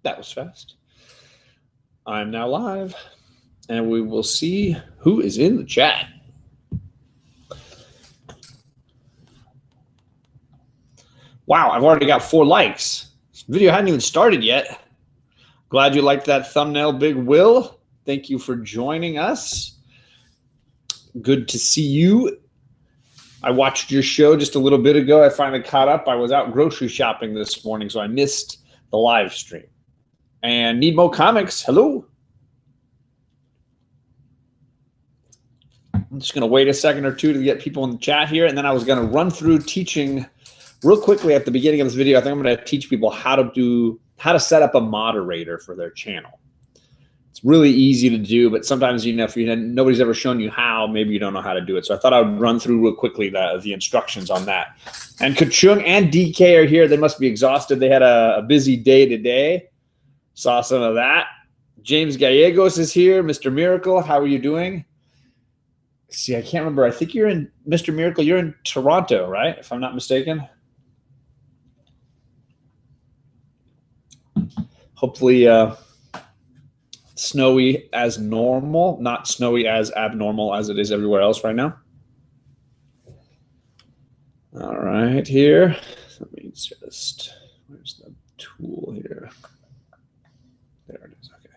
That was fast. I'm now live, and we will see who is in the chat. Wow, I've already got 4 likes. This video hadn't even started yet. Glad you liked that thumbnail, Big Will. Thank you for joining us. Good to see you. I watched your show just a little bit ago. I finally caught up. I was out grocery shopping this morning, so I missed the live stream. And Need Mo Comics, hello. I'm just going to wait a second or two to get people in the chat here, and then I was going to run through teaching real quickly at the beginning of this video. I think I'm going to teach people how to set up a moderator for their channel. It's really easy to do, but sometimes, you know, if nobody's ever shown you how, maybe you don't know how to do it. So I thought I would run through real quickly the instructions on that. And Kachung and DK are here. They must be exhausted. They had a busy day today. Saw some of that. James Gallegos is here. Mr. Miracle, how are you doing? See, I can't remember. I think you're in, Mr. Miracle, you're in Toronto, right? If I'm not mistaken. Hopefully snowy as normal, not snowy as abnormal as it is everywhere else right now. All right, here. Let me just, where's the tool here? There it is, okay.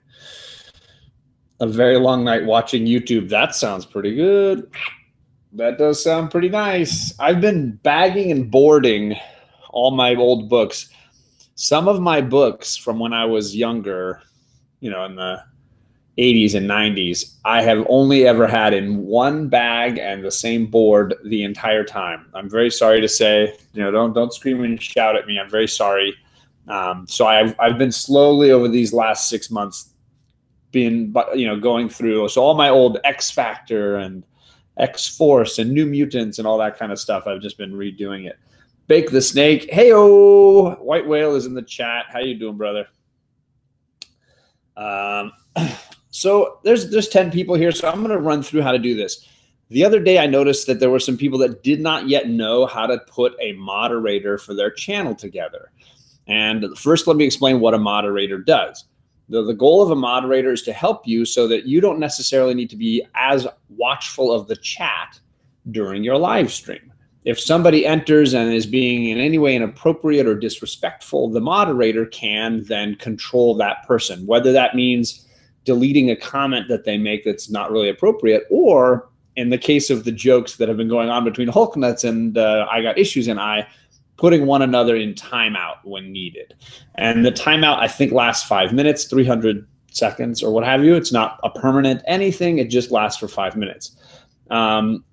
A very long night watching YouTube. That sounds pretty good. That does sound pretty nice. I've been bagging and boarding all my old books. Some of my books from when I was younger, you know, in the 80s and 90s, I have only ever had in one bag and the same board the entire time. I'm very sorry to say, you know, don't scream and shout at me. I'm very sorry. So I've been slowly over these last 6 months going through. So all my old X Factor and X Force and New Mutants and all that kind of stuff, I've just been redoing it. Bake the Snake. Hey-o! White Whale is in the chat. How you doing, brother? So there's 10 people here, so I'm going to run through how to do this. The other day I noticed that there were some people that did not yet know how to put a moderator for their channel together. And first, let me explain what a moderator does. The goal of a moderator is to help you so that you don't necessarily need to be as watchful of the chat during your live stream. If somebody enters and is being in any way inappropriate or disrespectful, the moderator can then control that person, whether that means deleting a comment that they make that's not really appropriate, or in the case of the jokes that have been going on between Hulk Nuts and I Got Issues and I, putting one another in timeout when needed. And the timeout, I think, lasts 5 minutes, 300 seconds or what have you. It's not a permanent anything. It just lasts for 5 minutes.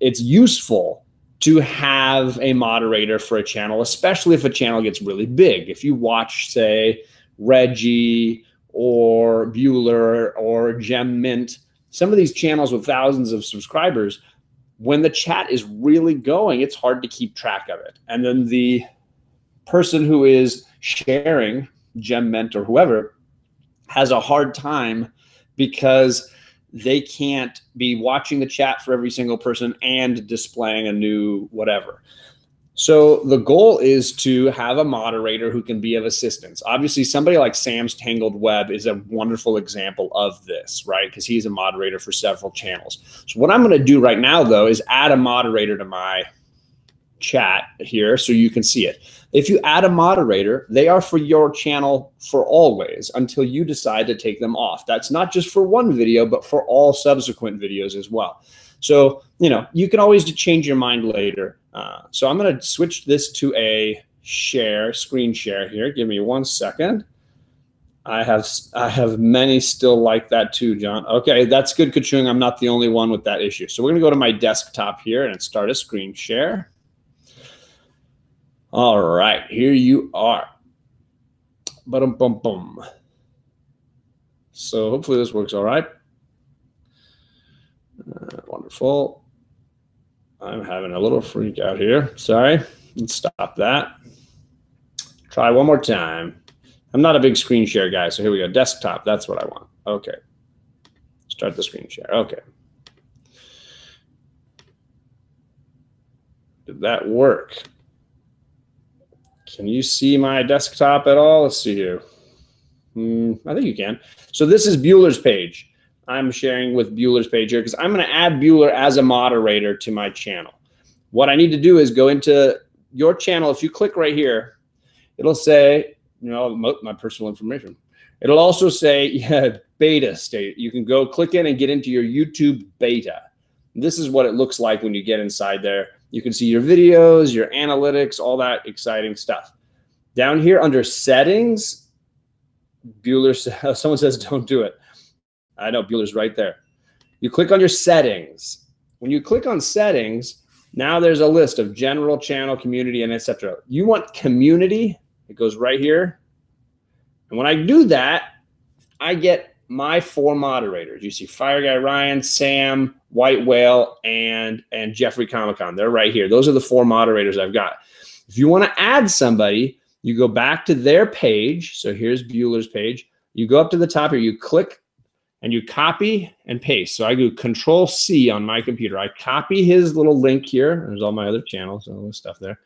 It's useful to have a moderator for a channel, especially if a channel gets really big. If you watch, say, Reggie or Bueller or Gem Mint, some of these channels with thousands of subscribers, when the chat is really going, it's hard to keep track of it. And then the person who is sharing, Gem Mint or whoever, has a hard time because they can't be watching the chat for every single person and displaying a new whatever. So the goal is to have a moderator who can be of assistance. Obviously, somebody like Sam's Tangled Web is a wonderful example of this, right? Because he's a moderator for several channels. So what I'm going to do right now, though, is add a moderator to my chat here so you can see it. If you add a moderator, they are for your channel for always until you decide to take them off. That's not just for one video, but for all subsequent videos as well. So, you know, you can always change your mind later. So I'm going to switch this to a screen share here. Give me 1 second. I have many still like that too, John. Okay, that's good, Kachung. I'm not the only one with that issue. So we're going to go to my desktop here and start a screen share. All right, here you are. Ba-dum-bum-bum. So hopefully this works all right. Wonderful. I'm having a little freak out here. Sorry. Let's stop that. Try one more time. I'm not a big screen share guy, so here we go. Desktop, that's what I want. Okay. Start the screen share. Okay. Did that work? Can you see my desktop at all? Let's see here. I think you can. So this is Bueller's page. I'm sharing with Bueller's page here because I'm going to add Bueller as a moderator to my channel. What I need to do is go into your channel. If you click right here, it'll say, my personal information. It'll also say beta state. You can go click in and get into your YouTube beta. This is what it looks like when you get inside there. You can see your videos, your analytics, all that exciting stuff. Down here under settings, Bueller, someone says don't do it. I know Bueller's right there. You click on your settings. When you click on settings, now there's a list of general, channel, community, and etc. You want community. It goes right here. And when I do that, I get my 4 moderators. You see Fire Guy Ryan, Sam, White Whale, and Jeffrey Comic-Con. They're right here. Those are the 4 moderators I've got. If you want to add somebody, you go back to their page. So here's Bueller's page. You go up to the top here, you click, and you copy and paste. So I do Control-C on my computer. I copy his little link here. There's all my other channels, all this stuff there.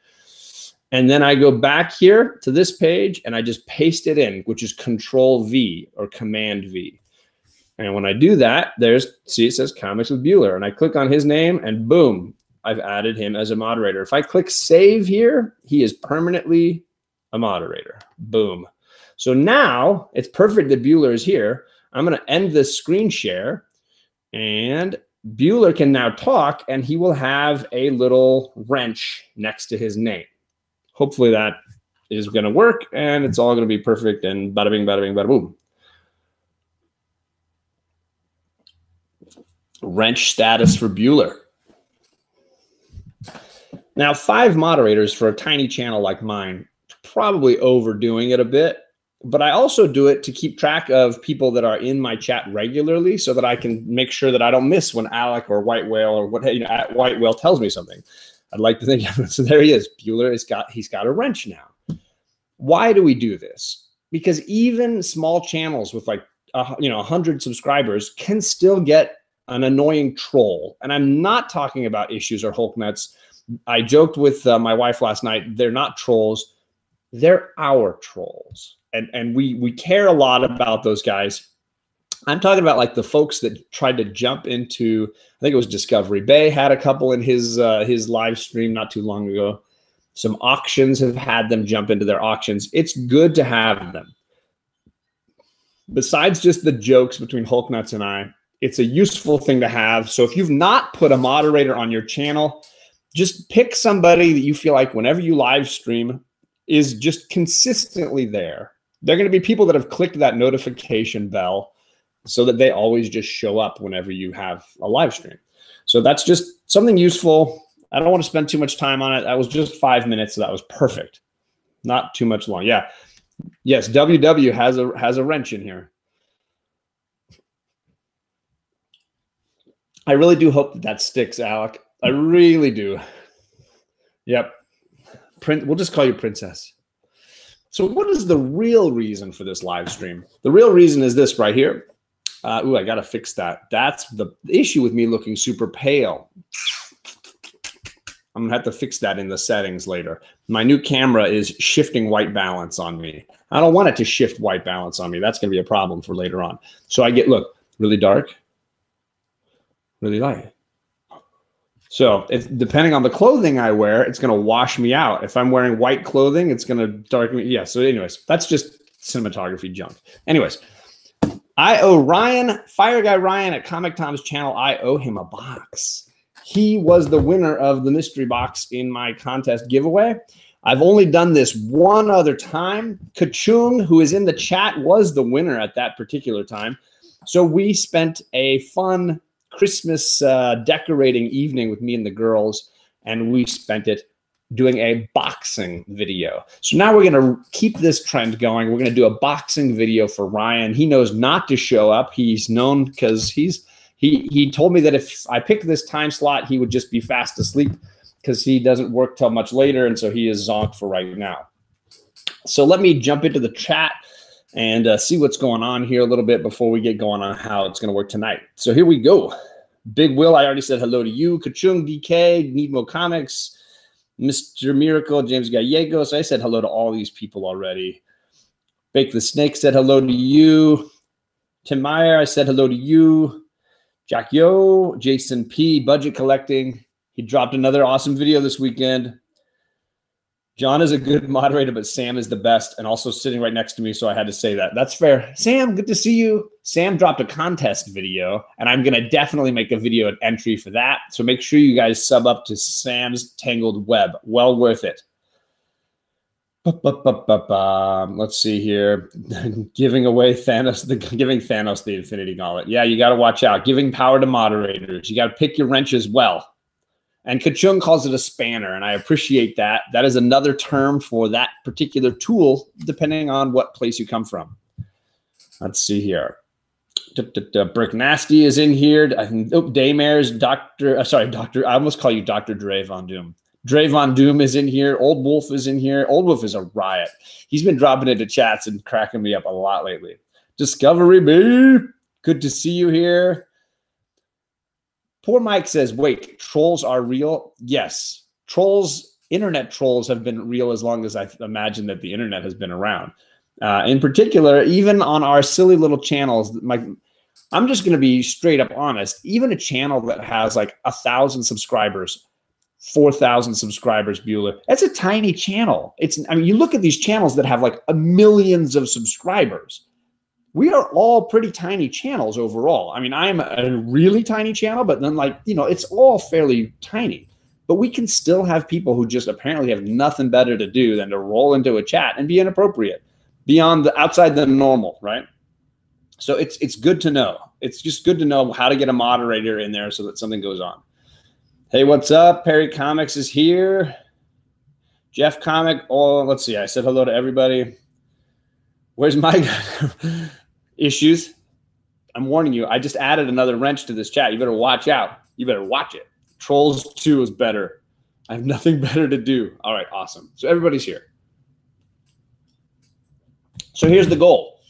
And then I go back here to this page and I just paste it in, which is Control-V or Command-V. And when I do that, see, it says Comics with Bueller. And I click on his name and boom, I've added him as a moderator. If I click Save here, he is permanently a moderator. Boom. So now it's perfect that Bueller is here. I'm going to end this screen share and Bueller can now talk and he will have a little wrench next to his name. Hopefully that is going to work and it's all going to be perfect and bada bing, bada bing, bada boom. Wrench status for Bueller. Now 5 moderators for a tiny channel like mine, probably overdoing it a bit. But I also do it to keep track of people that are in my chat regularly so that I can make sure that I don't miss when Alec or White Whale or White Whale tells me something. I'd like to think, so there he is. Bueller he's got a wrench now. Why do we do this? Because even small channels with like 100 subscribers can still get an annoying troll. And I'm not talking about issues or Hulk nuts. I joked with my wife last night. They're not trolls. They're our trolls. And we care a lot about those guys. I'm talking about like the folks that tried to jump into, I think it was Discovery Bay had a couple in his live stream not too long ago. Some auctions have had them jump into their auctions. It's good to have them. Besides just the jokes between Hulk Nuts and I, it's a useful thing to have. So if you've not put a moderator on your channel, just pick somebody that you feel like whenever you live stream is just consistently there. They're going to be people that have clicked that notification bell so that they always just show up whenever you have a live stream. So that's just something useful. I don't want to spend too much time on it. That was just 5 minutes, so that was perfect. Not too much long. Yeah. Yes, WW has a wrench in here. I really do hope that sticks, Alec. I really do. Yep. We'll just call you Princess. So what is the real reason for this live stream? The real reason is this right here. Ooh, I got to fix that. That's the issue with me looking super pale. I'm going to have to fix that in the settings later. My new camera is shifting white balance on me. I don't want it to shift white balance on me. That's going to be a problem for later on. So I get, look, really dark, really light. So depending on the clothing I wear, it's going to wash me out. If I'm wearing white clothing, it's going to darken me. Yeah, so anyways, that's just cinematography junk. Anyways, I owe Ryan, Fire Guy Ryan at Comic Tom's channel, I owe him a box. He was the winner of the mystery box in my contest giveaway. I've only done this one other time. Kachung, who is in the chat, was the winner at that particular time. So we spent a fun Christmas decorating evening with me and the girls, and we spent it doing a boxing video. So now we're going to keep this trend going. We're going to do a boxing video for Ryan. He knows not to show up. He's known because he told me that if I picked this time slot, he would just be fast asleep because he doesn't work till much later, and so he is zonked for right now. So let me jump into the chat and see what's going on here a little bit before we get going on how it's going to work tonight. So here we go. Big Will, I already said hello to you. Kachung, DK, Needmo Comics, Mr. Miracle, James Gallegos. I said hello to all these people already. Bake the Snake said hello to you. Tim Meyer, I said hello to you. Jack Yo, Jason P, Budget Collecting. He dropped another awesome video this weekend. John is a good moderator, but Sam is the best, and also sitting right next to me, so I had to say that. That's fair. Sam, good to see you. Sam dropped a contest video, and I'm going to definitely make a video entry for that. So make sure you guys sub up to Sam's Tangled Web. Well worth it. Let's see here. Giving Thanos the Infinity Gauntlet. Yeah, you got to watch out. Giving power to moderators. You got to pick your wrenches well. And Kachung calls it a spanner, and I appreciate that. That is another term for that particular tool, depending on what place you come from. Let's see here. Brick Nasty is in here. Daymare's Doctor. I almost call you Dr. Dre Von Doom. Dre Von Doom is in here. Old Wolf is in here. Old Wolf is a riot. He's been dropping into chats and cracking me up a lot lately. Discovery B, good to see you here. Poor Mike says, wait, trolls are real? Yes. Trolls, internet trolls have been real as long as I imagine that the internet has been around. In particular, even on our silly little channels, I'm just going to be straight up honest. Even a channel that has like 1,000 subscribers, 4,000 subscribers, Bueller, that's a tiny channel. I mean, you look at these channels that have like millions of subscribers. We are all pretty tiny channels overall. I mean, I'm a really tiny channel, but then it's all fairly tiny. But we can still have people who just apparently have nothing better to do than to roll into a chat and be inappropriate, outside the normal, right? So it's good to know. It's just good to know how to get a moderator in there so that something goes on. Hey, what's up? Perry Comics is here. Jeff Comic. Oh, let's see. I said hello to everybody. Where's my issues? I'm warning you. I just added another wrench to this chat. You better watch out. You better watch it. Trolls 2 is better. I have nothing better to do. All right, awesome. So everybody's here. So here's the goal.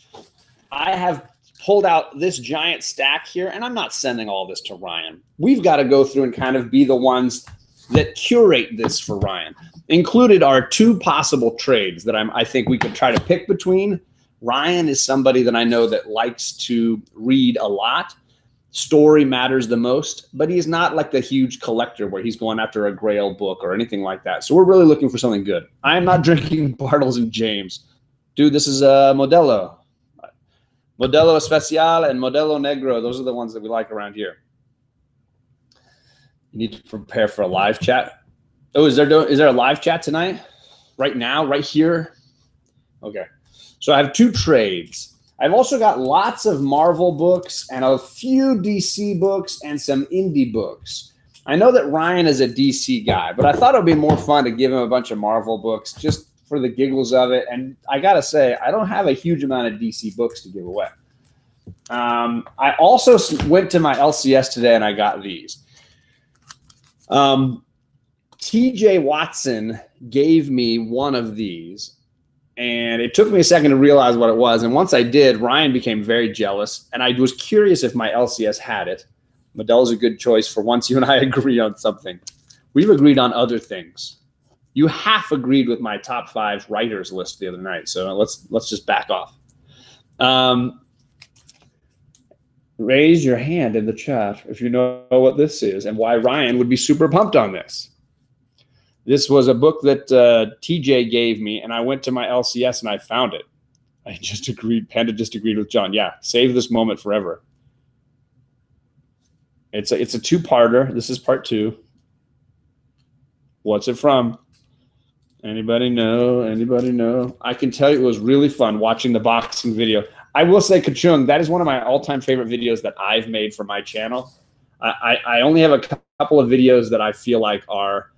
I have pulled out this giant stack here, and I'm not sending all this to Ryan. We've got to go through and kind of be the ones that curate this for Ryan. Included are 2 possible trades that I think we could try to pick between. Ryan is somebody that I know that likes to read a lot. Story matters the most, but he's not like the huge collector where he's going after a Grail book or anything like that. So we're really looking for something good. I am not drinking Bartles and James. Dude, this is a Modelo. Modelo Especial and Modelo Negro. Those are the ones that we like around here. You need to prepare for a live chat. Oh, is there a live chat tonight? Right now, right here? Okay. So I have 2 trades. I've also got lots of Marvel books and a few DC books and some indie books. I know that Ryan is a DC guy, but I thought it would be more fun to give him a bunch of Marvel books just for the giggles of it. And I got to say, I don't have a huge amount of DC books to give away. I also went to my LCS today and I got these. TJ Watson gave me one of these, and it took me a second to realize what it was. And once I did, Ryan became very jealous, and I was curious if my LCS had it. Model's a good choice for once you and I agree on something. We've agreed on other things. You half agreed with my top 5 writers list the other night, so let's just back off. Raise your hand in the chat if you know what this is and why Ryan would be super pumped on this. This was a book that TJ gave me, and I went to my LCS and I found it. I just agreed. Panda just agreed with John. Yeah, save this moment forever. It's a 2-parter. This is part 2. What's it from? Anybody know? Anybody know? I can tell you it was really fun watching the boxing video. I will say, Kachung, that is one of my all-time favorite videos that I've made for my channel. I only have a couple of videos that I feel like are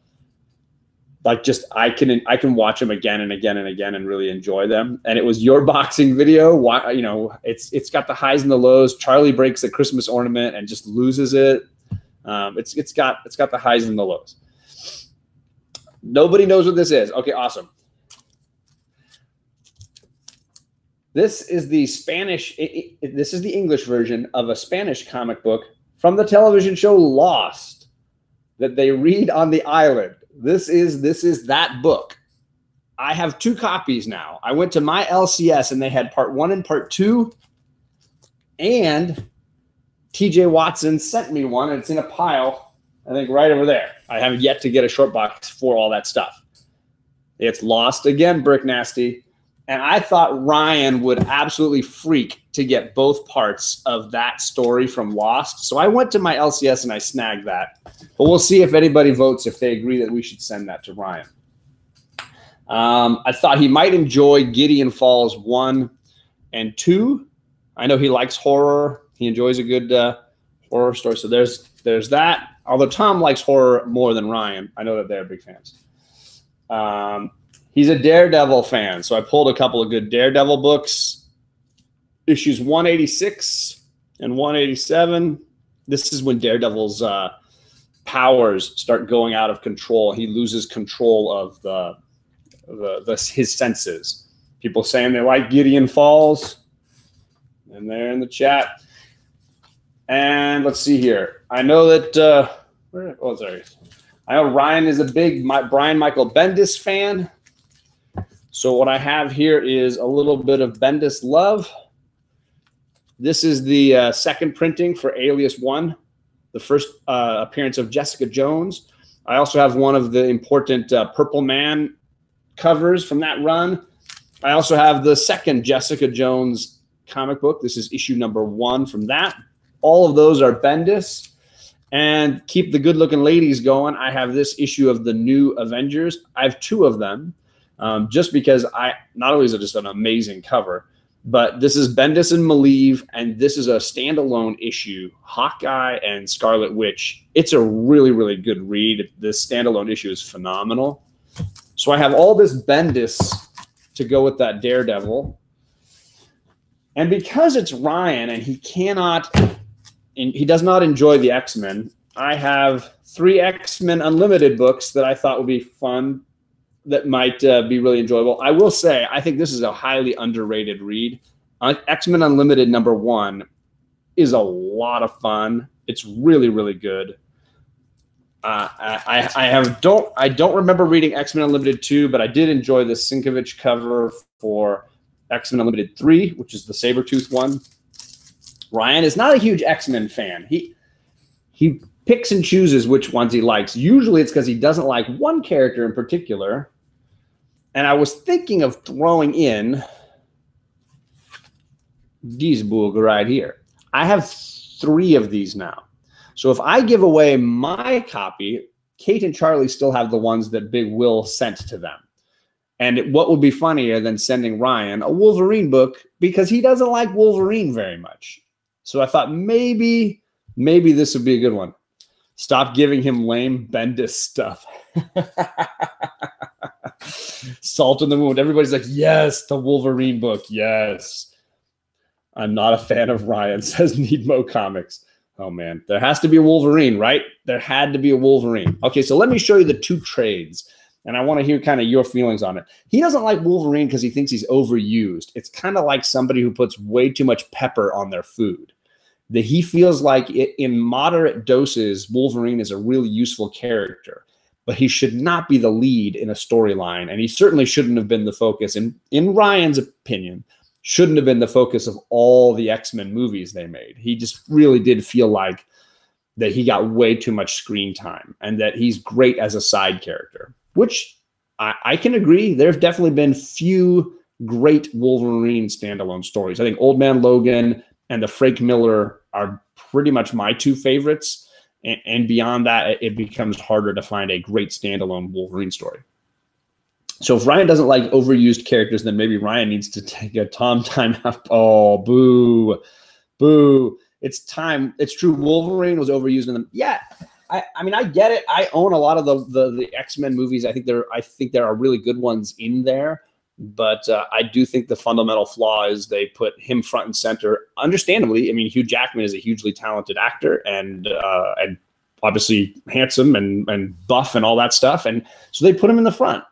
like just I can watch them again and again and again and really enjoy them. And it was your boxing video. You know, it's got the highs and the lows. Charlie breaks a Christmas ornament and just loses it. It's got the highs and the lows. Nobody knows what this is. Okay, awesome. This is the Spanish. This is the English version of a Spanish comic book from the television show Lost that they read on the island. This is that book. I have 2 copies now. I went to my LCS and they had part 1 and part 2, and TJ Watson sent me one, and it's in a pile, I think, right over there. I have yet to get a short box for all that stuff. It's lost again, Brick Nasty. And I thought Ryan would absolutely freak to get both parts of that story from Lost. So I went to my LCS and I snagged that. But we'll see if anybody votes if they agree that we should send that to Ryan. I thought he might enjoy Gideon Falls 1 and 2. I know he likes horror. He enjoys a good horror story. So there's that. Although Tom likes horror more than Ryan. I know that they're big fans. He's a Daredevil fan, so I pulled a couple of good Daredevil books. Issues 186 and 187. This is when Daredevil's powers start going out of control. He loses control of his senses. People saying they like Gideon Falls, and they're in the chat. And let's see here. I know that I know Ryan is a big Brian Michael Bendis fan. So what I have here is a little bit of Bendis love. This is the second printing for Alias 1, the first appearance of Jessica Jones. I also have one of the important Purple Man covers from that run. I also have the second Jessica Jones comic book. This is issue number 1 from that. All of those are Bendis. And keep the good-looking ladies going, I have this issue of the New Avengers. I have 2 of them. Just because not only is it just an amazing cover, but this is Bendis and Malieve, and this is a standalone issue, Hawkeye and Scarlet Witch. It's a really, really good read. This standalone issue is phenomenal. So I have all this Bendis to go with that Daredevil. And because it's Ryan and he does not enjoy the X-Men, I have 3 X-Men Unlimited books that I thought would be fun, that might be really enjoyable. I will say, I think this is a highly underrated read. X-Men Unlimited #1 is a lot of fun. It's really, really good. I don't remember reading X-Men Unlimited 2, but I did enjoy the Sienkiewicz cover for X-Men Unlimited 3, which is the Sabretooth one. Ryan is not a huge X-Men fan. He picks and chooses which ones he likes. Usually it's because he doesn't like one character in particular. And I was thinking of throwing in these book right here. I have 3 of these now. So if I give away my copy, Kate and Charlie still have the ones that Big Will sent to them. And what would be funnier than sending Ryan a Wolverine book, because he doesn't like Wolverine very much. So I thought maybe this would be a good one. Stop giving him lame Bendis stuff. Salt in the wound. Everybody's like, yes, the Wolverine book. Yes. I'm not a fan of Ryan, says Needmo Comics. Oh, man. There has to be a Wolverine, right? There had to be a Wolverine. Okay, so let me show you the 2 trades, and I want to hear kind of your feelings on it. He doesn't like Wolverine because he thinks he's overused. It's kind of like somebody who puts way too much pepper on their food. That he feels like in moderate doses, Wolverine is a really useful character, but he should not be the lead in a storyline, and he certainly shouldn't have been the focus, in Ryan's opinion, shouldn't have been the focus of all the X-Men movies they made. He just really did feel like that he got way too much screen time, and that he's great as a side character, which I can agree. There have definitely been few great Wolverine standalone stories. I think Old Man Logan and the Frank Miller are pretty much my 2 favorites. And beyond that, it becomes harder to find a great standalone Wolverine story. So if Ryan doesn't like overused characters, then maybe Ryan needs to take a time out. Oh, boo, boo. It's time. It's true. Wolverine was overused in them. Yeah. I mean, I get it. I own a lot of the X-Men movies. I think there are really good ones in there. But I do think the fundamental flaw is they put him front and center. Understandably, I mean, Hugh Jackman is a hugely talented actor and obviously handsome and buff and all that stuff, and so they put him in the front.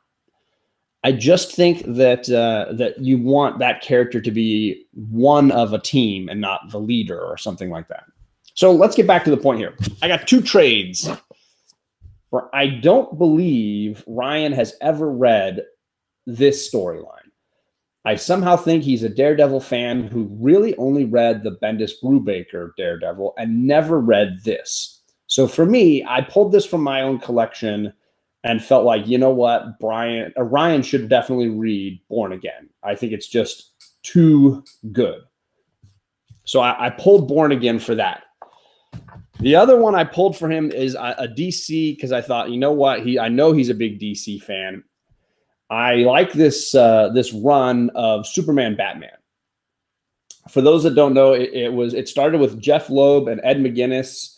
I just think that that you want that character to be one of a team and not the leader or something like that. So let's get back to the point here. I got 2 trades where I don't believe Ryan has ever read this storyline. I somehow think he's a Daredevil fan who really only read the Bendis Brubaker Daredevil and never read this. So for me, I pulled this from my own collection and felt like, you know what, Ryan should definitely read Born Again. I think it's just too good. So I pulled Born Again for that. The other one I pulled for him is a DC, because I thought, you know what, I know he's a big DC fan. I like this this run of Superman Batman. For those that don't know, it started with Jeff Loeb and Ed McGuinness,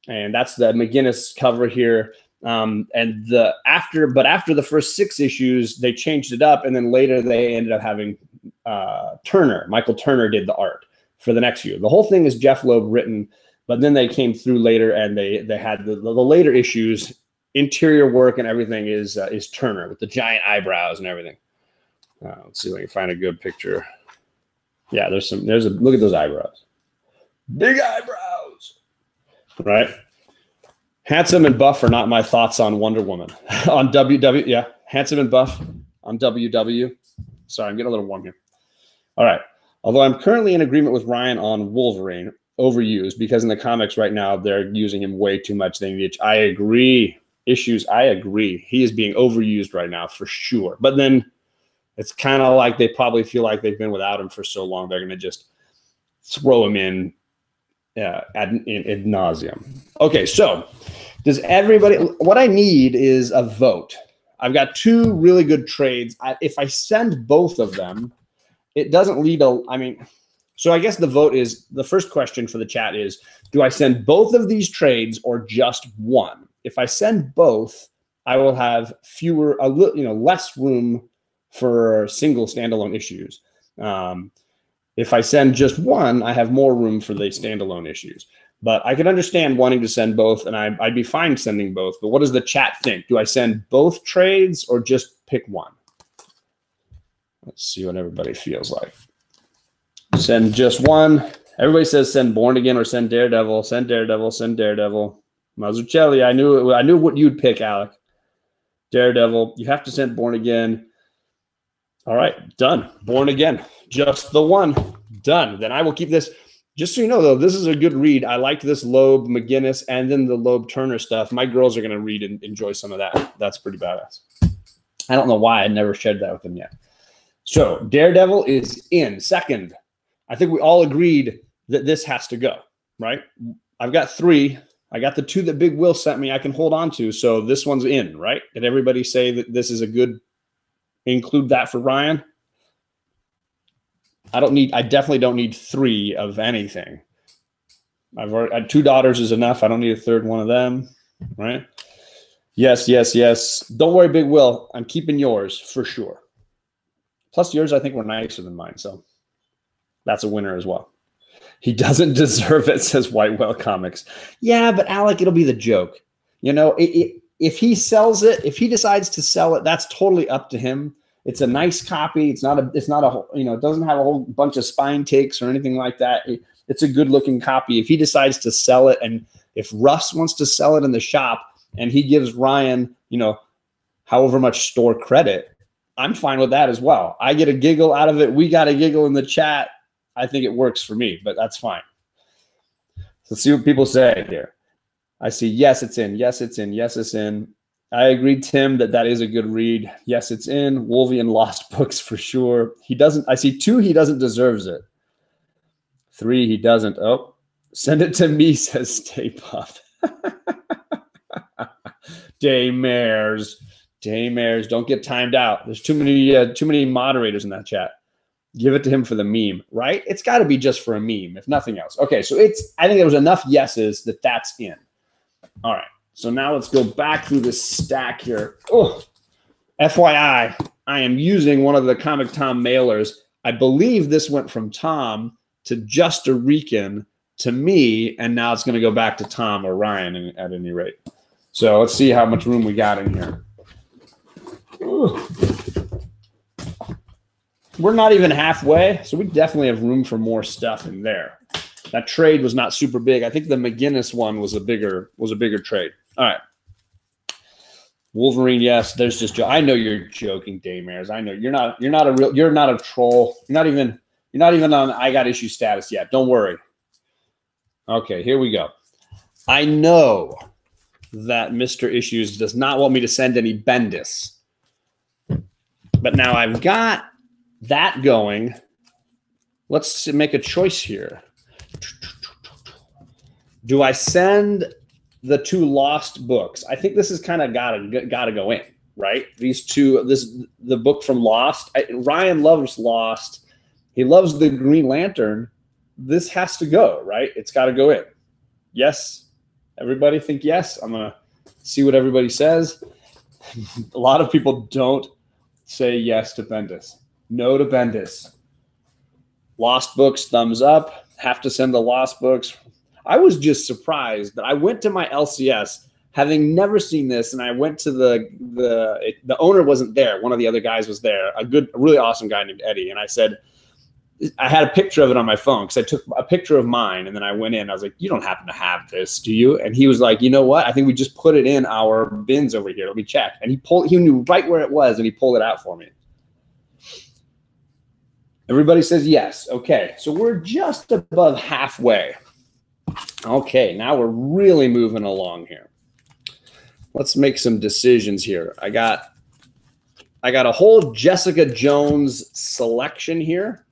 and that's the McGuinness cover here. After the first 6 issues, they changed it up, and then later they ended up having Michael Turner did the art for the next few. The whole thing is Jeff Loeb written, but then they came through later, and they had the later issues. Interior work and everything is Turner with the giant eyebrows and everything. Let's see if I can find a good picture. Yeah, there's a look at those eyebrows, big eyebrows, right? Handsome and buff are not my thoughts on Wonder Woman. On WW, yeah, handsome and buff on WW. Sorry, I'm getting a little warm here. All right. Although I'm currently in agreement with Ryan on Wolverine, overused, because in the comics right now they're using him way too much. I agree. I agree. He is being overused right now for sure. But then it's kind of like they probably feel like they've been without him for so long, they're going to just throw him in ad nauseum. Okay, so does everybody? What I need is a vote. I've got 2 really good trades. If I send both of them, it doesn't lead a. So I guess the vote is, the first question for the chat is, do I send both of these trades or just one? If I send both, I will have less room for single standalone issues. If I send just one, I have more room for the standalone issues. But I can understand wanting to send both, and I'd be fine sending both. But what does the chat think? Do I send both trades or just pick one? Let's see what everybody feels like. Send just one. Everybody says send Born Again or send Daredevil. Send Daredevil. Send Daredevil. Mazzucchelli, I knew what you'd pick, Alec. Daredevil. You have to send Born Again. All right, done. Born Again. Just the one. Done. Then I will keep this. Just so you know, though, this is a good read. I like this Loeb, McGuinness, and then the Loeb Turner stuff. My girls are going to read and enjoy some of that. That's pretty badass. I don't know why I never shared that with them yet. So Daredevil is in. Second, I think we all agreed that this has to go, right? I've got 3. I got the 2 that Big Will sent me I can hold on to. So this one's in, right? Did everybody say that this is a good, include that for Ryan? I definitely don't need 3 of anything. I've already, 2 daughters is enough. I don't need a third one of them, right? Yes, yes, yes. Don't worry, Big Will. I'm keeping yours for sure. Plus yours, I think, were nicer than mine. So that's a winner as well. He doesn't deserve it, says White Whale Comics. Yeah, but Alec, it'll be the joke. You know, if he sells it, if he decides to sell it, that's totally up to him. It's a nice copy. It's not a, it doesn't have a whole bunch of spine takes or anything like that. It's a good looking copy. If he decides to sell it, and if Russ wants to sell it in the shop and he gives Ryan, however much store credit, I'm fine with that as well. I get a giggle out of it. We got a giggle in the chat. I think it works for me, but that's fine. Let's see what people say here. I see, yes, it's in. Yes, it's in. Yes, it's in. I agree, Tim, that is a good read. Yes, it's in. Wolvian Lost Books for sure. He doesn't. I see 2. He doesn't deserves it. 3. He doesn't. Oh, send it to me, says Stay Puft. Daymares. Don't get timed out. There's too many moderators in that chat. Give it to him for the meme, right? It's got to be just for a meme, if nothing else. Okay, so I think there was enough yeses that's in. All right, so now let's go back through this stack here. Oh, FYI, I am using one of the Comic Tom mailers. I believe this went from Tom to Just a Rican to me, and now it's going to go back to Tom or Ryan at any rate. So let's see how much room we got in here. Ooh. We're not even halfway, so we definitely have room for more stuff in there. That trade was not super big. I think the McGuinness one was a bigger trade. All right. Wolverine, yes. There's just I know you're joking, Daymares. I know you're not a troll. You're not even on I got issue status yet. Don't worry. Okay, here we go. I know that Mr. Issues does not want me to send any Bendis. But now I've got that going. Let's make a choice here. Do I send the 2 Lost books? I think this is kind of gotta go in, right? These two, the book from Lost. Ryan loves Lost. He loves the Green Lantern. This has to go, right? It's got to go in. Yes. Everybody think yes. I'm gonna see what everybody says. A lot of people don't say yes to Bendis. No to Bendis. Lost books, thumbs up. Have to send the Lost books. I was just surprised that I went to my LCS having never seen this, and I went to the owner wasn't there. One of the other guys was there, a really awesome guy named Eddie, and I said, I had a picture of it on my phone because I took a picture of mine, and then I went in. I was like, you don't happen to have this, do you? And he was like, you know what? I think we just put it in our bins over here. Let me check. And he knew right where it was, and he pulled it out for me. Everybody says yes. Okay, so we're just above halfway. Okay, now we're really moving along here. Let's make some decisions here. I got a whole Jessica Jones selection here.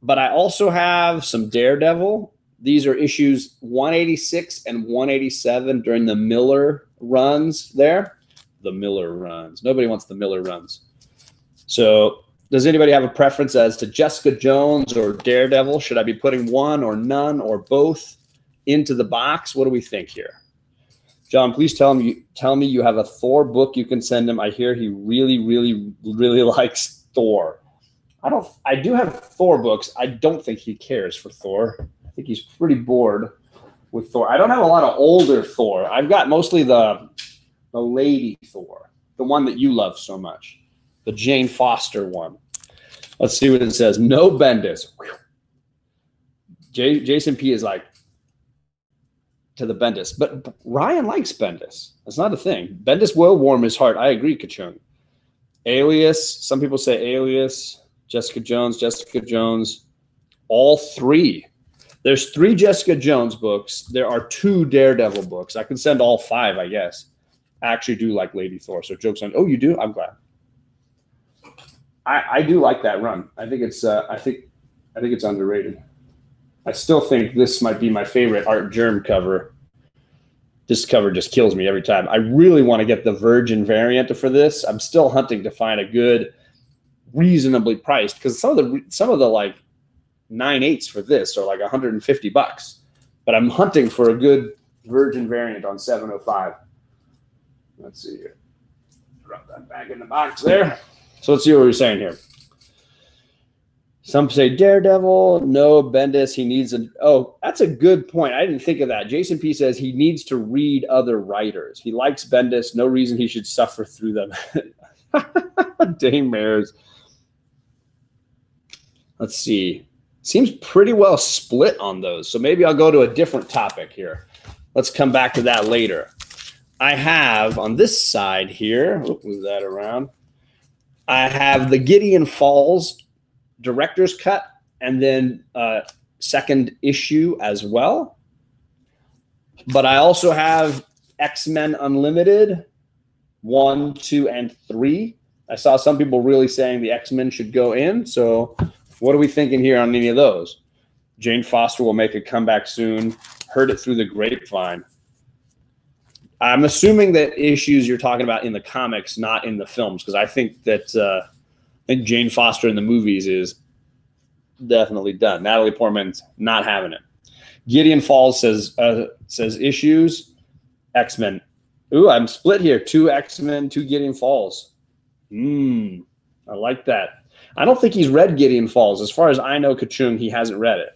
But I also have some Daredevil. These are issues 186 and 187 during the Miller runs there. The Miller runs. Nobody wants the Miller runs. So does anybody have a preference as to Jessica Jones or Daredevil? Should I be putting one or none or both into the box? What do we think here? John, please tell me you have a Thor book you can send him. I hear he really, really, really likes Thor. I do have Thor books. I don't think he cares for Thor. I think he's pretty bored with Thor. I don't have a lot of older Thor. I've got mostly the lady Thor, the one that you love so much, the Jane Foster one. Let's see what it says. No Bendis. Jason P is like to the Bendis, but Ryan likes Bendis. That's not a thing. Bendis will warm his heart. I agree, Kachung. Alias. Some people say Alias. Jessica Jones, all 3. There's 3 Jessica Jones books. There are 2 Daredevil books. I can send all 5, I guess. I actually do like Lady Thor. So jokes on. Oh, you do? I'm glad. I do like that run. I think it's it's underrated. I still think this might be my favorite Art Germ cover. This cover just kills me every time. I really want to get the Virgin variant for this. I'm still hunting to find a good, reasonably priced, because some of the like 9/8s for this are like $150, but I'm hunting for a good Virgin variant on 705. Let's see here. Drop that back in the box there. So let's see what we're saying here. Some say Daredevil, no Bendis. He needs that's a good point. I didn't think of that. Jason P says he needs to read other writers. He likes Bendis. No reason he should suffer through them. Daymares. Let's see. Seems pretty well split on those. So maybe I'll go to a different topic here. Let's come back to that later. I have on this side here, move that around. I have the Gideon Falls director's cut and then second issue as well. But I also have X-Men Unlimited 1, 2, and 3. I saw some people really saying the X-Men should go in. So what are we thinking here on any of those? Jane Foster will make a comeback soon. Heard it through the grapevine. I'm assuming that issues you're talking about in the comics, not in the films, because I think that Jane Foster in the movies is definitely done. Natalie Portman's not having it. Gideon Falls says issues. X-Men. Ooh, I'm split here. 2 X-Men, 2 Gideon Falls. I like that. I don't think he's read Gideon Falls. As far as I know, Kachung, he hasn't read it.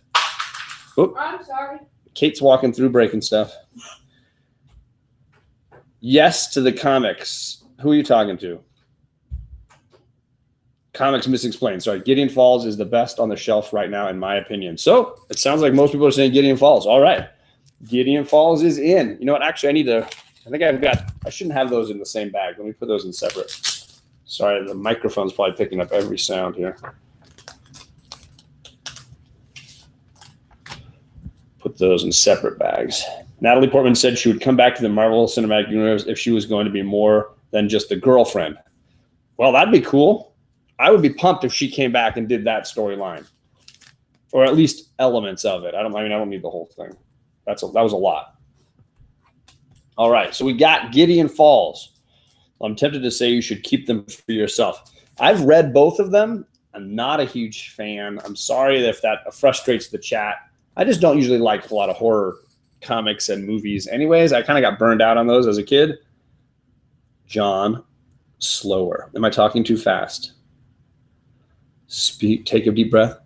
Oop. I'm sorry. Kate's walking through breaking stuff. Yes to the comics. Who are you talking to? Comics Misexplained. Sorry, Gideon Falls is the best on the shelf right now, in my opinion. So it sounds like most people are saying Gideon Falls. All right. Gideon Falls is in. You know what? Actually, I need to I think I shouldn't have those in the same bag. Let me put those in separate. Sorry, the microphone's probably picking up every sound here. Put those in separate bags. Natalie Portman said she would come back to the Marvel Cinematic Universe if she was going to be more than just a girlfriend. Well, that'd be cool. I would be pumped if she came back and did that storyline, or at least elements of it. I don't need the whole thing. That was a lot. All right, so we got Gideon Falls. I'm tempted to say you should keep them for yourself. I've read both of them. I'm not a huge fan. I'm sorry if that frustrates the chat. I just don't usually like a lot of horror comics and movies anyways. I kind of got burned out on those as a kid. John, slower. Am I talking too fast? Speak. Take a deep breath.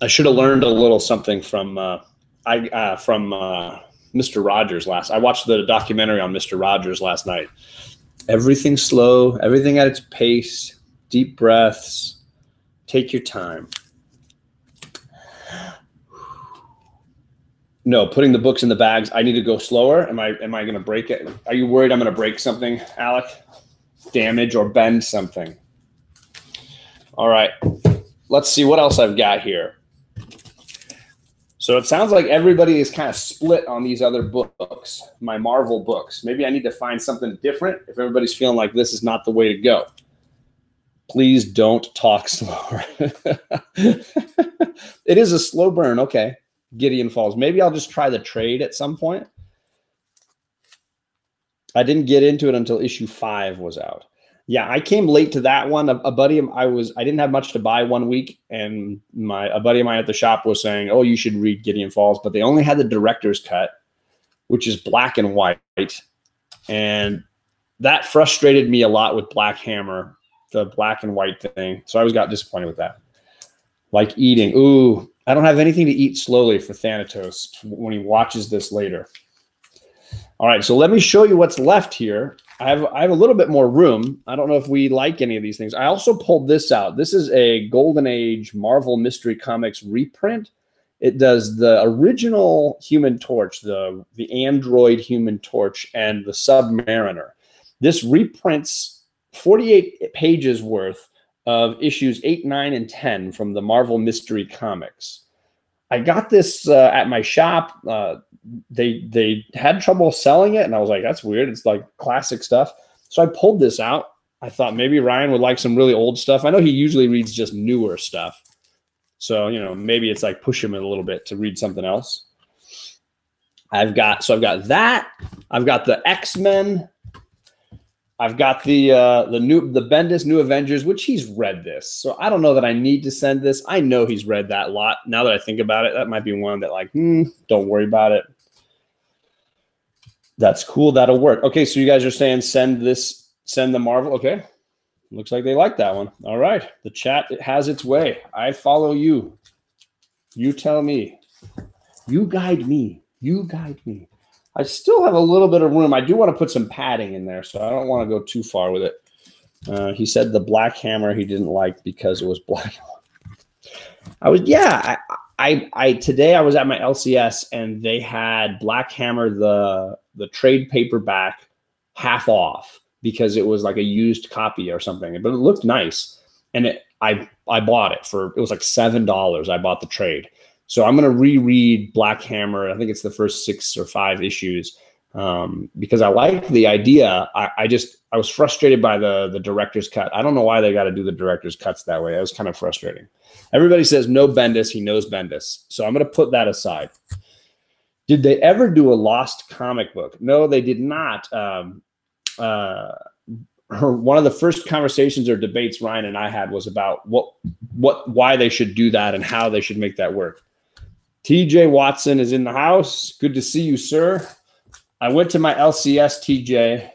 I should have learned a little something from Mr. Rogers I watched the documentary on Mr. Rogers last night. Everything slow, everything at its pace, deep breaths, take your time. No, putting the books in the bags, I need to go slower. Am I going to break it? Are you worried I'm going to break something, Alec? Damage or bend something? All right, let's see what else I've got here. So it sounds like everybody is kind of split on these other books, my Marvel books. Maybe I need to find something different if everybody's feeling like this is not the way to go. Please don't talk slower. It is a slow burn. Okay, Gideon Falls. Maybe I'll just try the trade at some point. I didn't get into it until issue 5 was out. Yeah, I came late to that one. A buddy of I didn't have much to buy one week, and a buddy of mine at the shop was saying, "Oh, you should read Gideon Falls," but they only had the director's cut, which is black and white, and that frustrated me a lot with Black Hammer, the black and white thing. So I always got disappointed with that. Like eating. Ooh, I don't have anything to eat slowly for Thanatos when he watches this later. All right, so let me show you what's left here. I have a little bit more room. I don't know if we like any of these things. I also pulled this out. This is a Golden Age Marvel Mystery Comics reprint. It does the original Human Torch, the android Human Torch, and the Submariner. This reprints 48 pages worth of issues 8, 9, and 10 from the Marvel Mystery Comics. I got this at my shop. They had trouble selling it, and I was like, that's weird. It's like classic stuff. So I pulled this out. I thought maybe Ryan would like some really old stuff. I know he usually reads just newer stuff. So, maybe it's like push him a little bit to read something else. I've got that. I've got the X-Men. I've got the Bendis New Avengers, which he's read this. So I don't know that I need to send this. I know he's read that a lot. Now that I think about it, that might be one that don't worry about it. That's cool. That'll work. Okay, so you guys are saying send the Marvel. Okay. Looks like they like that one. All right. The chat, it has its way. I follow you. You tell me. You guide me. You guide me. I still have a little bit of room. I do want to put some padding in there, so I don't want to go too far with it. He said the Black Hammer he didn't like because it was black. Today I was at my LCS and they had Black Hammer, the trade paperback, half off because it was like a used copy or something, but it looked nice. And I bought it it was like $7. I bought the trade. So I'm going to reread Black Hammer. I think it's the first 6 or 5 issues because I like the idea. I was frustrated by the director's cut. I don't know why they got to do the director's cuts that way. It was kind of frustrating. Everybody says no Bendis. He knows Bendis. So I'm going to put that aside. Did they ever do a Lost comic book? No, they did not. One of the first conversations or debates Ryan and I had was about why they should do that and how they should make that work. TJ Watson is in the house. Good to see you, sir. I went to my LCS, TJ,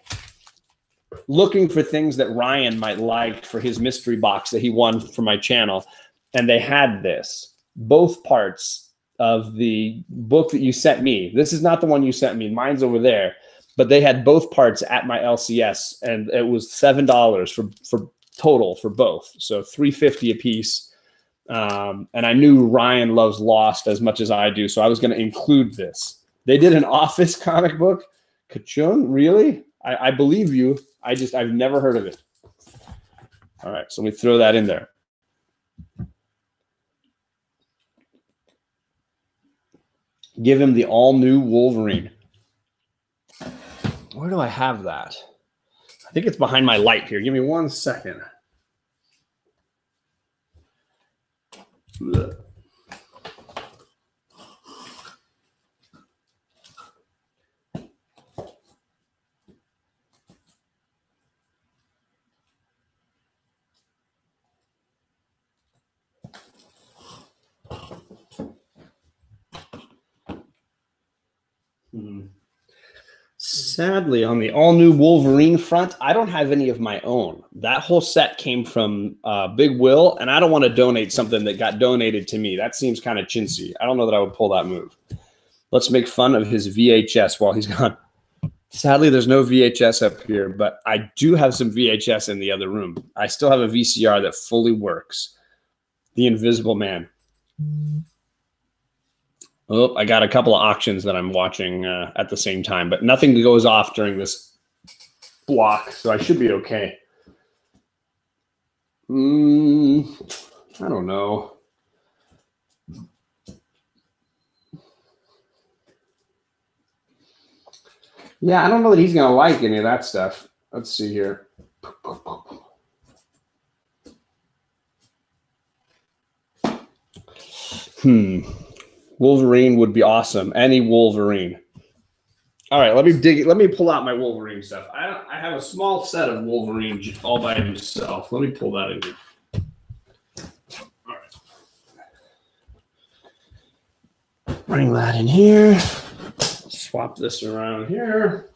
looking for things that Ryan might like for his mystery box that he won for my channel. And they had this, both parts of the book that you sent me. This is not the one you sent me. Mine's over there. But they had both parts at my LCS, and it was $7 for total for both. So $3.50 a piece. And I knew Ryan loves Lost as much as I do, so I was going to include this. They did an Office comic book. Kachung, really? I believe you. I've never heard of it. All right, so let me throw that in there. Give him the all-new Wolverine. Where do I have that? I think it's behind my light here. Give me 1 second. Ugh. Sadly, on the all-new Wolverine front, I don't have any of my own. That whole set came from Big Will, and I don't want to donate something that got donated to me. That seems kind of chintzy. I don't know that I would pull that move. Let's make fun of his VHS while he's gone. Sadly, there's no VHS up here, but I do have some VHS in the other room. I still have a VCR that fully works. The Invisible Man. Oh, I got a couple of auctions that I'm watching at the same time, but nothing goes off during this block, so I should be okay. I don't know. Yeah, I don't know that he's going to like any of that stuff. Let's see here. Wolverine would be awesome. Any Wolverine. All right, let me pull out my Wolverine stuff. I have a small set of Wolverine all by himself. Let me pull that in here. All right. Bring that in here. Swap this around here.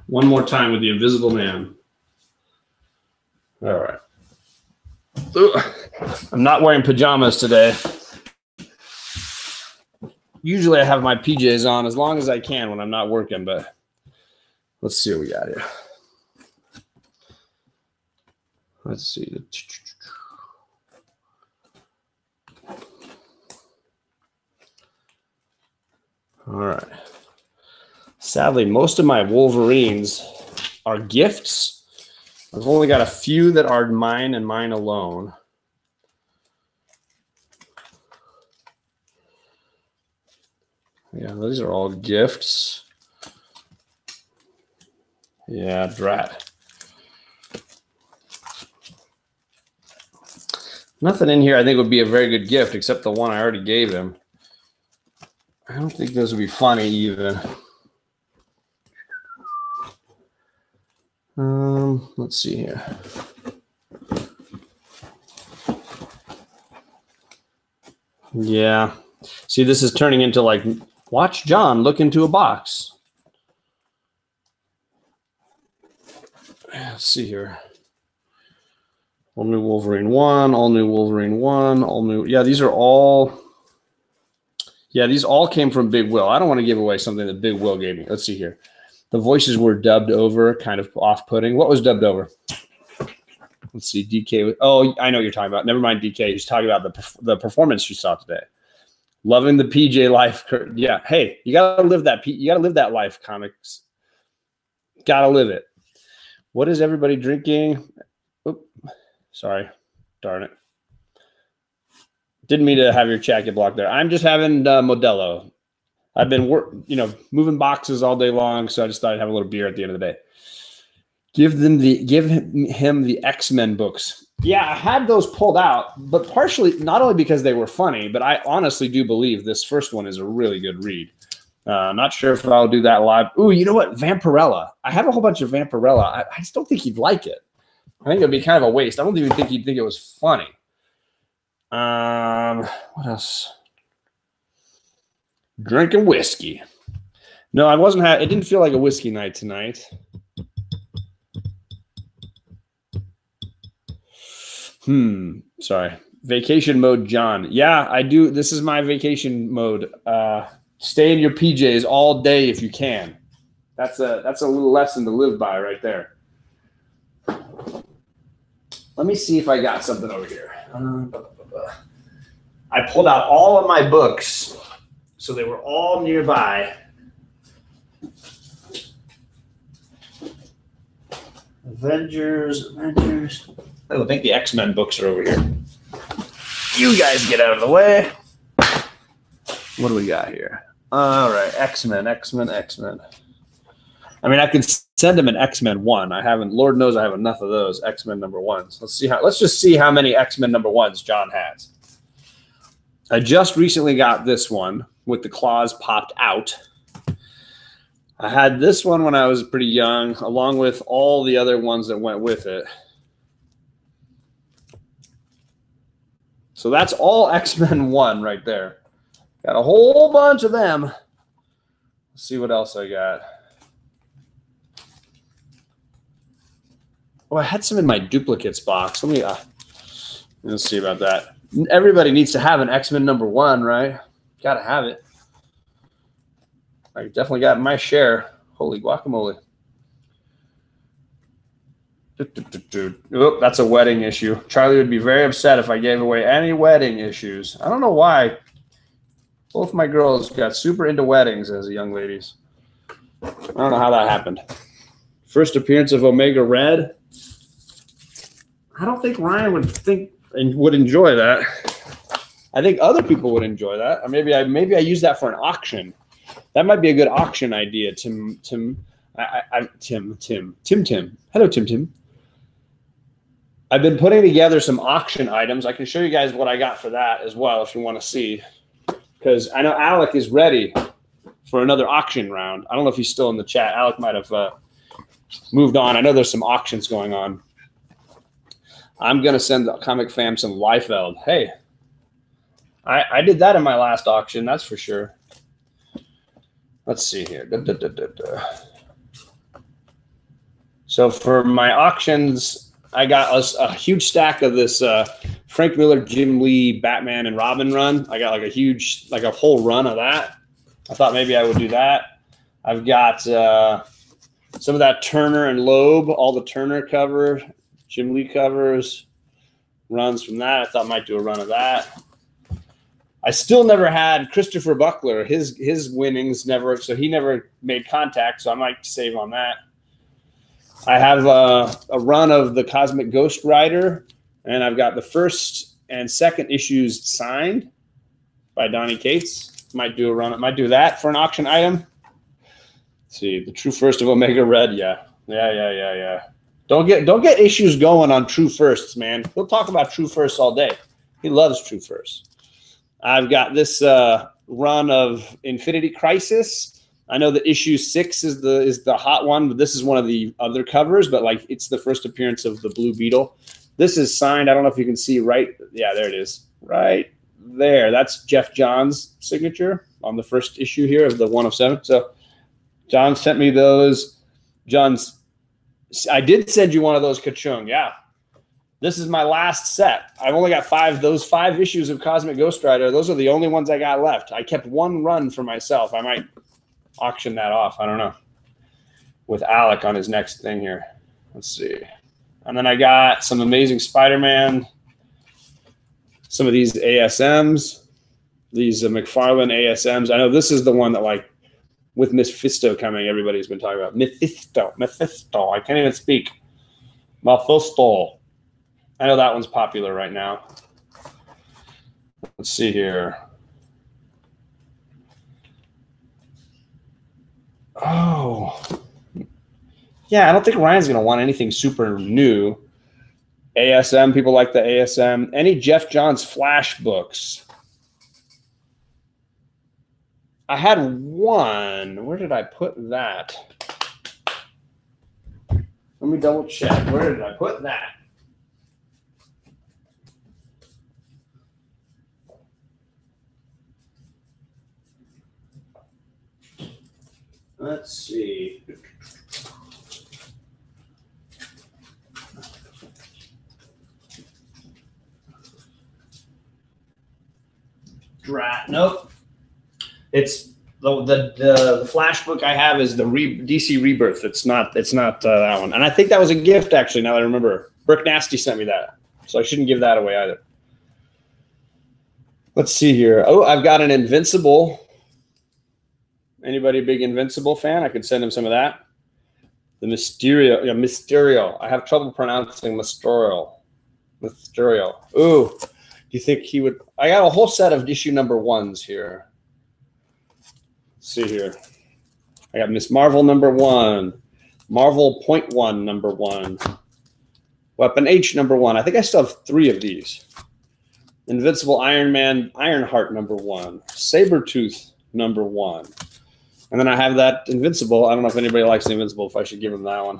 One more time with the Invisible Man. All right. Ugh. I'm not wearing pajamas today. Usually I have my PJs on as long as I can when I'm not working, but let's see what we got here. Let's see. All right. Sadly, most of my Wolverines are gifts. I've only got a few that are mine and mine alone. Yeah, these are all gifts. Yeah, drat. Nothing in here I think would be a very good gift except the one I already gave him. I don't think those would be funny even. Let's see here. Yeah. See, this is turning into like, watch John look into a box. Let's see here. All new Wolverine 1, all new Wolverine 1, all new. Yeah, these are all. Yeah, these all came from Big Will. I don't want to give away something that Big Will gave me. Let's see here. The voices were dubbed over, kind of off-putting. What was dubbed over? Let's see. DK. Oh, I know what you're talking about. Never mind DK. He's talking about the performance you saw today. Loving the PJ life. Yeah. Hey, you gotta live that. You gotta live that life. Comics. Gotta live it. What is everybody drinking? Oop, sorry. Darn it. Didn't mean to have your chat get blocked there. I'm just having Modelo. I've been moving boxes all day long, so I just thought I'd have a little beer at the end of the day. Give him the X-Men books. Yeah, I had those pulled out, but partially not only because they were funny, but I honestly do believe this first one is a really good read. Not sure if I'll do that live. Ooh, you know what? Vampirella. I have a whole bunch of Vampirella. I just don't think he'd like it. I think it'd be kind of a waste. I don't even think he'd think it was funny. What else? Drinking whiskey. No, I wasn't. It didn't feel like a whiskey night tonight. Sorry. Vacation mode, John. Yeah, I do. This is my vacation mode. Stay in your PJs all day if you can. That's a little lesson to live by right there. Let me see if I got something over here. I pulled out all of my books, so they were all nearby. Avengers. Oh, I think the X-Men books are over here. You guys get out of the way. What do we got here? All right, X-Men. I mean, I can send him an X-Men 1. I haven't. Lord knows I have enough of those X-Men number 1s. Let's just see how many X-Men number 1s John has. I just recently got this one with the claws popped out. I had this one when I was pretty young, along with all the other ones that went with it. So that's all X-Men 1 right there. Got a whole bunch of them. Let's see what else I got. Oh, I had some in my duplicates box. Let's see about that. Everybody needs to have an X-Men number 1, right? Got to have it. I definitely got my share. Holy guacamole. Oh, that's a wedding issue. Charlie would be very upset if I gave away any wedding issues. I don't know why. Both my girls got super into weddings as young ladies. I don't know how that happened. First appearance of Omega Red. I don't think Ryan would enjoy that. I think other people would enjoy that. Or maybe I use that for an auction. That might be a good auction idea. Tim. Hello, Tim. I've been putting together some auction items. I can show you guys what I got for that as well if you want to see. Because I know Alec is ready for another auction round. I don't know if he's still in the chat. Alec might have moved on. I know there's some auctions going on. I'm going to send the comic fam some Liefeld. Hey, I did that in my last auction, that's for sure. Let's see here. So for my auctions, I got a huge stack of this Frank Miller, Jim Lee, Batman and Robin run. I got like a whole run of that. I thought maybe I would do that. I've got some of that Turner and Loeb, all the Turner cover, Jim Lee covers, runs from that. I thought I might do a run of that. I still never had Christopher Buckler. His winnings never, so he never made contact, so I might save on that. I have a run of the Cosmic Ghost Rider, and I've got the first and second issues signed by Donnie Cates. Might do a run. I might do that for an auction item. Let's see, the True First of Omega Red. Yeah. Don't get issues going on True Firsts, man. We'll talk about True Firsts all day. He loves True Firsts. I've got this run of Infinity Crisis. I know that issue 6 is the hot one, but this is one of the other covers, but like it's the first appearance of the Blue Beetle. This is signed. I don't know if you can see right. Yeah, there it is. Right there. That's Jeff Johns' signature on the first issue here of the 1 of 7. So John sent me those. I did send you one of those Kachung. Yeah. This is my last set. I've only got 5. Those 5 issues of Cosmic Ghost Rider, those are the only ones I got left. I kept one run for myself. I might auction that off. I don't know. With Alec on his next thing here. Let's see. And then I got some Amazing Spider-Man, some of these ASMs, these McFarlane ASMs. I know this is the one that, like, with Mephisto coming, everybody's been talking about. Mephisto. I can't even speak. Mephisto. I know that one's popular right now. Let's see here. Oh. Yeah, I don't think Ryan's going to want anything super new. ASM, people like the ASM. Any Jeff Johns Flash books? I had one. Where did I put that? Let me double check. Where did I put that? Let's see. Nope. It's the Flash book I have is the DC Rebirth. It's not that one. And I think that was a gift, actually, now that I remember. Brick Nasty sent me that, so I shouldn't give that away either. Let's see here. Oh, I've got an Invincible. Anybody a big Invincible fan? I could send him some of that. The Mysterio. Yeah, Mysterio. I have trouble pronouncing Mysterio. Mysterio. Ooh. Do you think he would? I got a whole set of issue number 1s here. Let's see here. I got Miss Marvel number 1. Marvel .1 number 1. Weapon H number 1. I think I still have 3 of these. Invincible Iron Man, Ironheart number 1. Sabretooth number 1. And then I have that Invincible. I don't know if anybody likes the Invincible, if I should give him that one.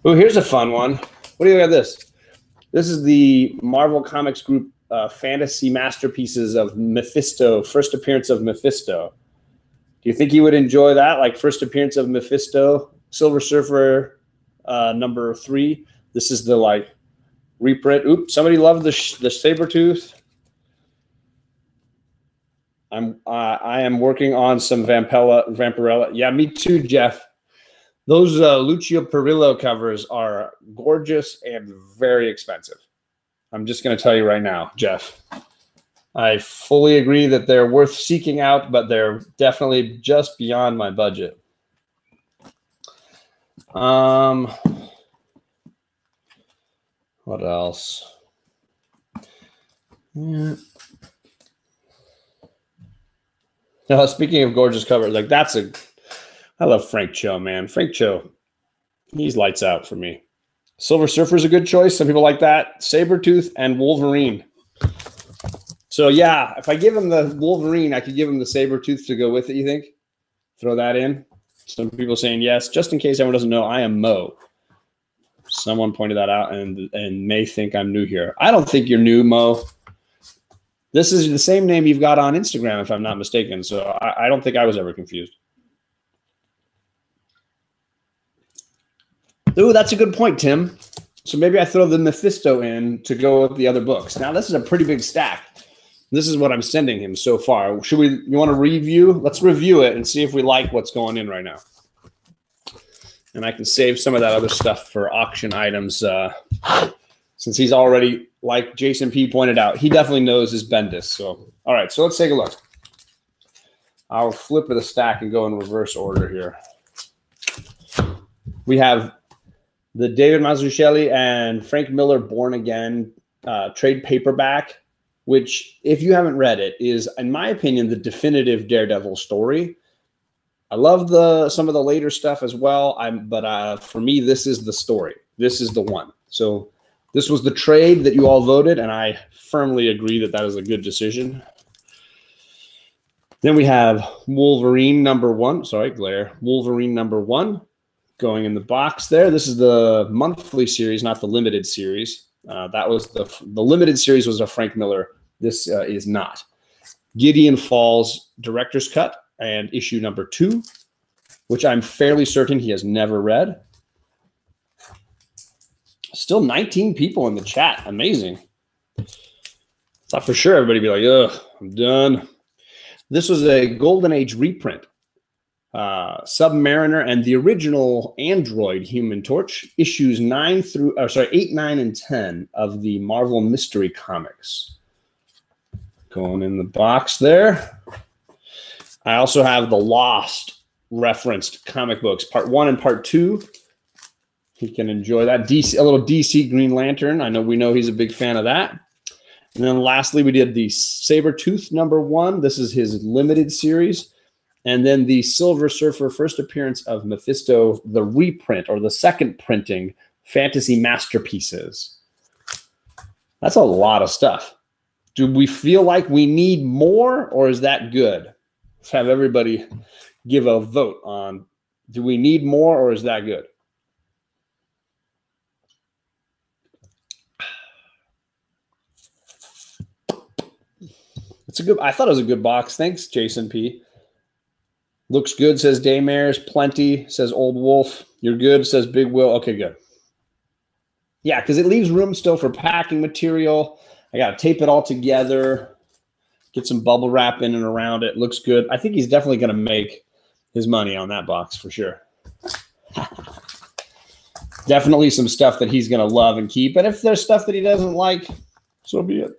Oh, here's a fun one. What do you got this? This is the Marvel Comics Group Fantasy Masterpieces of Mephisto, first appearance of Mephisto. Do you think you would enjoy that? Like first appearance of Mephisto, Silver Surfer number 3. This is the like reprint. Oops, somebody loved the Sabretooth. I am working on some Vampirella. Yeah, me too, Jeff. Those Lucio Perillo covers are gorgeous and very expensive. I'm just going to tell you right now, Jeff. I fully agree that they're worth seeking out, but they're definitely just beyond my budget. What else? Yeah. No, speaking of gorgeous covers, like I love Frank Cho, man. Frank Cho, he's lights out for me. Silver Surfer's a good choice. Some people like that. Sabretooth and Wolverine. So yeah, if I give him the Wolverine, I could give him the Sabretooth to go with it, you think? Throw that in? Some people saying yes. Just in case everyone doesn't know, I am Mo. Someone pointed that out and may think I'm new here. I don't think you're new, Mo. This is the same name you've got on Instagram, if I'm not mistaken. So I don't think I was ever confused. Ooh, that's a good point, Tim. So maybe I throw the Mephisto in to go with the other books. Now, this is a pretty big stack. This is what I'm sending him so far. You want to review? Let's review it and see if we like what's going in right now. And I can save some of that other stuff for auction items since he's already, like Jason P. pointed out, he definitely knows his Bendis. So, all right, so let's take a look. I'll flip the stack and go in reverse order here. We have the David Mazzucchelli and Frank Miller Born Again trade paperback, which, if you haven't read it, is, in my opinion, the definitive Daredevil story. I love some of the later stuff as well, but for me, this is the story. This is the one. So this was the trade that you all voted, and I firmly agree that that is a good decision. Then we have Wolverine number 1. Sorry, glare. Wolverine number 1 going in the box there. This is the monthly series, not the limited series. That was the limited series was a Frank Miller. This is not. Gideon Falls director's cut and issue number 2, which I'm fairly certain he has never read. Still 19 people in the chat. Amazing. Thought for sure everybody would be like, ugh, I'm done. This was a Golden Age reprint. Submariner and the original Android Human Torch, issues 8, 9, and 10 of the Marvel Mystery Comics. Going in the box there. I also have the Lost referenced comic books, part 1 and part 2. He can enjoy that. A little DC Green Lantern. We know he's a big fan of that. And then lastly, we did the Sabretooth number 1. This is his limited series. And then the Silver Surfer first appearance of Mephisto, the reprint or the second printing, Fantasy Masterpieces. That's a lot of stuff. Do we feel like we need more, or is that good? Let's have everybody give a vote on, do we need more, or is that good? I thought it was a good box. Thanks, Jason P. Looks good, says Daymares. Plenty, says Old Wolf. You're good, says Big Will. Okay, good. Yeah, because it leaves room still for packing material. I got to tape it all together, get some bubble wrap in and around it. Looks good. I think he's definitely going to make his money on that box for sure. Definitely some stuff that he's going to love and keep. And if there's stuff that he doesn't like, so be it.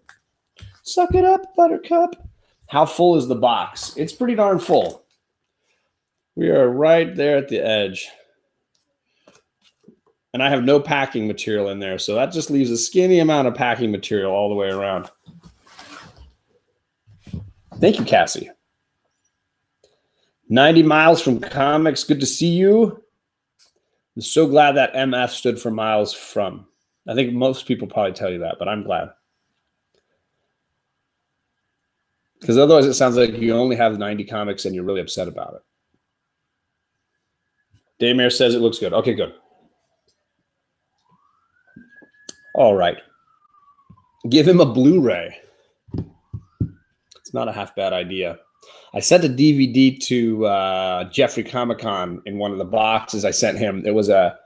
Suck it up, Buttercup. How full is the box? It's pretty darn full. We are right there at the edge. And I have no packing material in there, so that just leaves a skinny amount of packing material all the way around. Thank you, Cassie. 90 miles from comics. Good to see you. I'm so glad that MF stood for miles from. I think most people probably tell you that, but I'm glad. Because otherwise it sounds like you only have 90 comics and you're really upset about it. Daymare says it looks good. Okay, good. All right. Give him a Blu-ray. It's not a half bad idea. I sent a DVD to Jeffrey Comic-Con in one of the boxes I sent him. It was the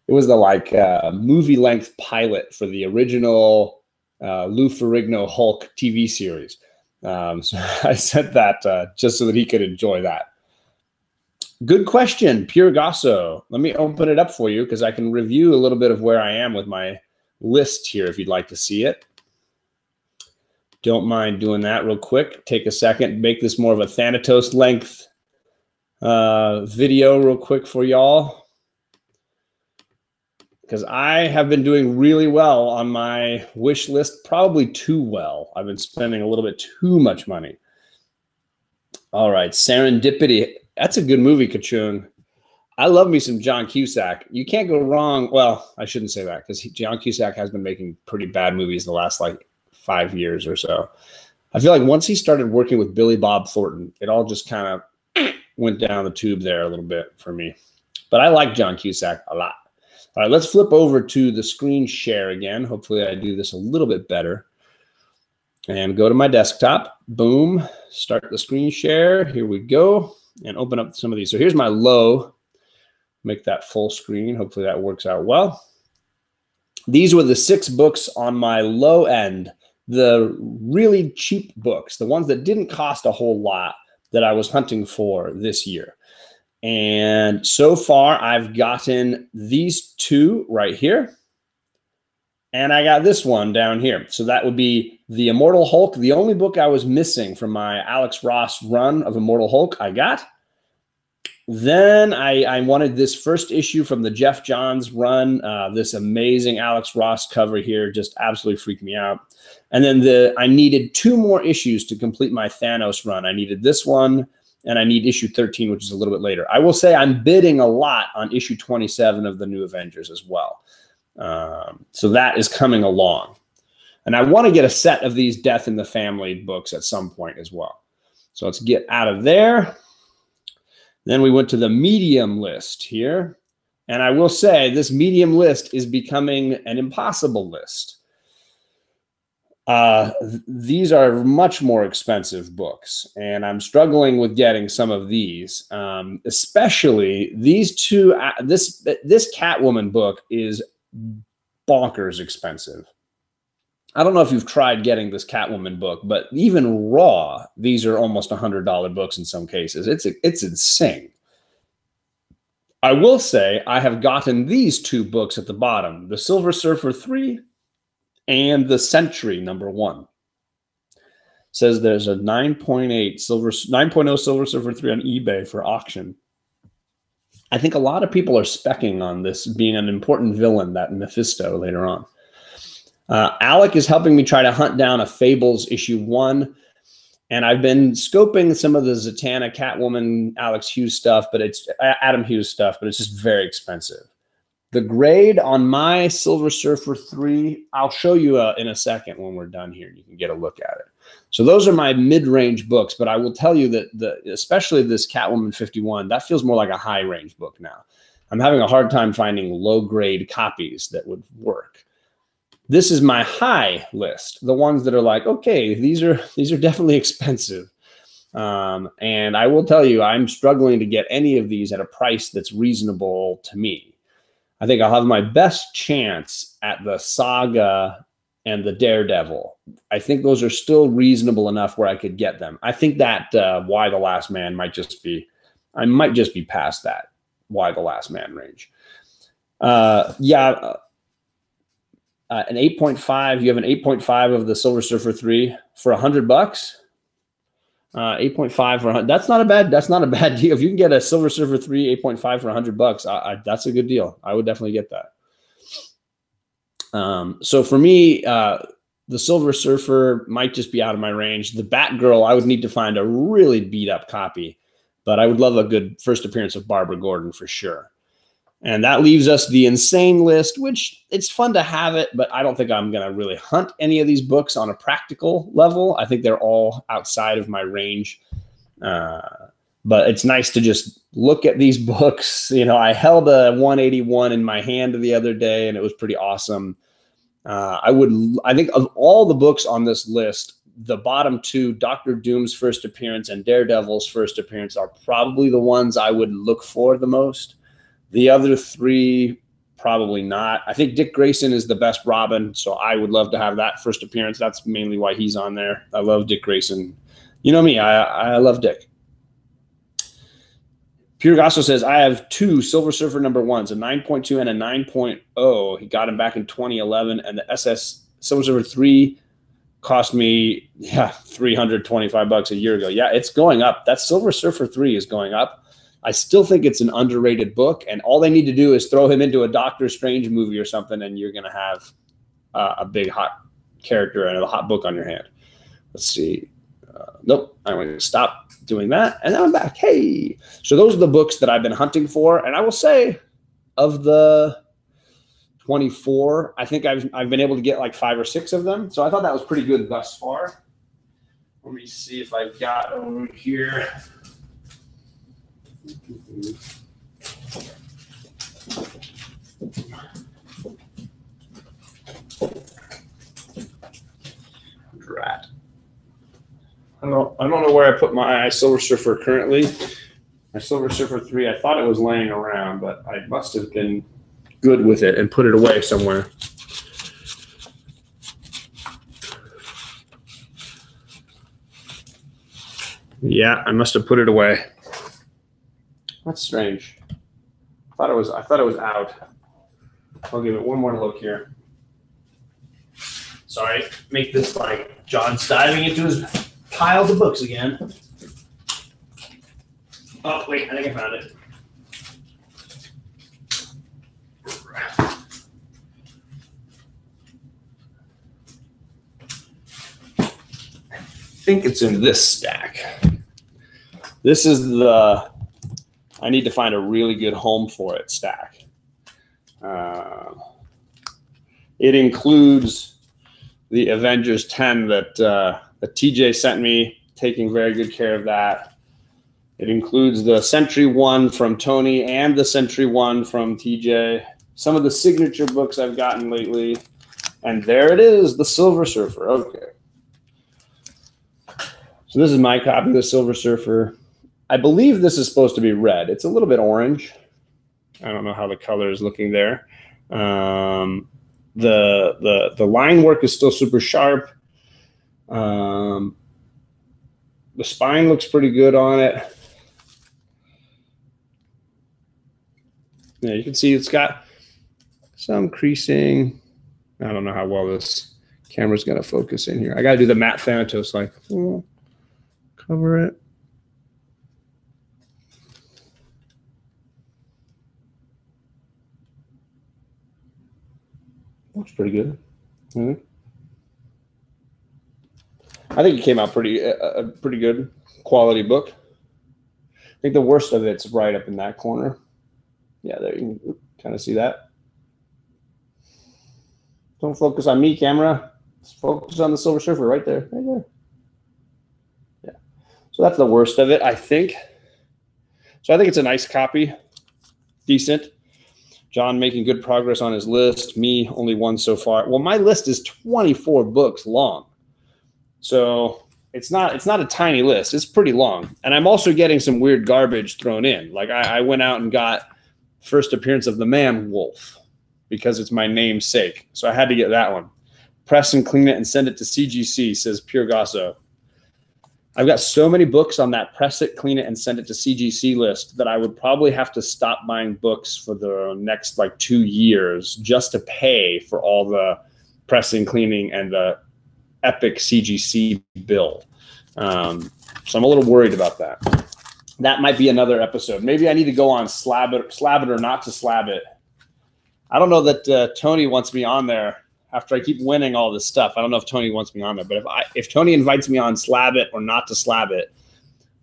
like movie length pilot for the original Lou Ferrigno Hulk TV series. So I sent that just so that he could enjoy that. Good question, Pure Gasso. Let me open it up for you because I can review a little bit of where I am with my list here if you'd like to see it. Don't mind doing that real quick. Take a second, make this more of a Thanatos length video real quick for y'all. Because I have been doing really well on my wish list, probably too well. I've been spending a little bit too much money. All right, Serendipity. That's a good movie, Kachung. I love me some John Cusack. You can't go wrong. Well, I shouldn't say that because John Cusack has been making pretty bad movies the last like 5 years or so. I feel like once he started working with Billy Bob Thornton, it all just kind of went down the tube there a little bit for me. But I like John Cusack a lot. All right, let's flip over to the screen share again. Hopefully I do this a little bit better. And go to my desktop. Boom. Start the screen share. Here we go. And open up some of these. So here's my low. Make that full screen. Hopefully that works out well. These were the 6 books on my low end. The really cheap books. The ones that didn't cost a whole lot that I was hunting for this year. And so far, I've gotten these 2 right here. And I got this one down here. So that would be The Immortal Hulk. The only book I was missing from my Alex Ross run of Immortal Hulk, I got. Then I wanted this first issue from the Jeff Johns run. This amazing Alex Ross cover here just absolutely freaked me out. And then I needed 2 more issues to complete my Thanos run. I needed this one. And I need issue 13, which is a little bit later. I will say I'm bidding a lot on issue 27 of the New Avengers as well. So that is coming along. And I want to get a set of these Death in the Family books at some point as well. So let's get out of there. Then we went to the medium list here. And I will say this medium list is becoming an impossible list. These are much more expensive books, and I'm struggling with getting some of these, especially these 2. This Catwoman book is bonkers expensive. I don't know if you've tried getting this Catwoman book, but even raw, these are almost $100 books in some cases. It's insane. I will say I have gotten these 2 books at the bottom, the Silver Surfer 3 and the Sentry #1. Says there's a 9.0 Silver Surfer 3 on eBay for auction. I think a lot of people are speccing on this being an important villain, that Mephisto, later on. Alec is helping me try to hunt down a Fables issue 1. And I've been scoping some of the Zatanna, Catwoman, Alex Hughes stuff, but it's Adam Hughes stuff, but it's just very expensive. The grade on my Silver Surfer 3, I'll show you in a second when we're done here. You can get a look at it. So those are my mid-range books, but I will tell you that especially this Catwoman 51, that feels more like a high-range book now. I'm having a hard time finding low-grade copies that would work. This is my high list, the ones that are like, okay, these are definitely expensive. And I will tell you, I'm struggling to get any of these at a price that's reasonable to me. I think I'll have my best chance at the Saga and the Daredevil. I think those are still reasonable enough where I could get them. I think that Why the Last Man might just be, I might just be past that. Y the Last Man range. Yeah. An 8.5. You have an 8.5 of the Silver Surfer 3 for $100. 8.5 for 100. That's not a bad deal. If you can get a Silver Surfer 3 8.5 for $100, that's a good deal. I would definitely get that. So for me, the Silver Surfer might just be out of my range. The Batgirl, I would need to find a really beat up copy, but I would love a good first appearance of Barbara Gordon for sure. And that leaves us the Insane list, which it's fun to have it, but I don't think I'm going to really hunt any of these books on a practical level. I think they're all outside of my range. But it's nice to just look at these books. You know, I held a 181 in my hand the other day, and it was pretty awesome. I think of all the books on this list, the bottom two, Doctor Doom's first appearance and Daredevil's first appearance, are probably the ones I would look for the most. The other three, probably not. I think Dick Grayson is the best Robin, so I would love to have that first appearance. That's mainly why he's on there. I love Dick Grayson. You know me, I love Dick. Pure Gasso says, I have two Silver Surfer #1s, a 9.2 and a 9.0. He got him back in 2011, and the SS Silver Surfer 3 cost me $325 a year ago. Yeah, it's going up. That Silver Surfer 3 is going up. I still think it's an underrated book, and all they need to do is throw him into a Doctor Strange movie or something, and you're going to have a big hot character and a hot book on your hand. Let's see. Nope, I'm going to stop doing that, and then I'm back. Hey! So those are the books that I've been hunting for, and I will say, of the 24, I think I've been able to get like 5 or 6 of them, so I thought that was pretty good thus far. Let me see if I've got over here. Drat. I don't know where I put my Silver Surfer currently. My Silver Surfer 3, I thought it was laying around, but I must have been good with it and put it away somewhere. Yeah, I must have put it away. That's strange. I thought it was out. I'll give it one more look here. Sorry, make this like John's diving into his piles of books again. Oh, wait, I think I found it. I think it's in this stack. This is the I need to find a really good home for it stack. It includes the Avengers 10 that TJ sent me, taking very good care of that. It includes the Sentry 1 from Tony and the Sentry 1 from TJ. Some of the signature books I've gotten lately. And there it is, the Silver Surfer. Okay. So this is my copy of the Silver Surfer. I believe this is supposed to be red. It's a little bit orange. I don't know how the color is looking there. The line work is still super sharp. The spine looks pretty good on it. Yeah, you can see it's got some creasing. I don't know how well this camera's going to focus in here. I got to do the matte Thanatos, like cover it. Looks pretty good. Mm-hmm. I think it came out pretty good quality book. I think the worst of it's right up in that corner. Yeah, there you can kind of see that. Don't focus on me, camera. Just focus on the Silver Surfer right there. Right there. Yeah. So that's the worst of it, I think. So I think it's a nice copy. Decent. John making good progress on his list. Me, only one so far. Well, my list is 24 books long. So it's not a tiny list. It's pretty long. And I'm also getting some weird garbage thrown in. Like I went out and got first appearance of the Man Wolf because it's my namesake. So I had to get that one. Press and clean it and send it to CGC, says Pure Gasso. I've got so many books on that press it, clean it, and send it to CGC list that I would probably have to stop buying books for the next like 2 years just to pay for all the pressing, cleaning, and the epic CGC bill. So I'm a little worried about that. That might be another episode. Maybe I need to go on slab it or not to slab it. I don't know that Tony wants me on there. After I keep winning all this stuff, I don't know if Tony wants me on there, but if Tony invites me on slab it or not to slab it,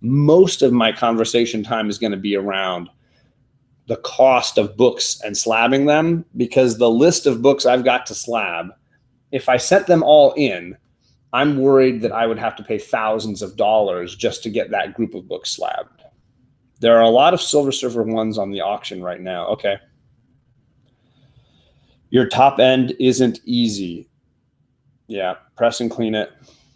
most of my conversation time is going to be around the cost of books and slabbing them, because the list of books I've got to slab, if I sent them all in, I'm worried that I would have to pay thousands of dollars just to get that group of books slabbed. There are a lot of Silver Surfer ones on the auction right now. Okay. Your top end isn't easy. Yeah, press and clean it.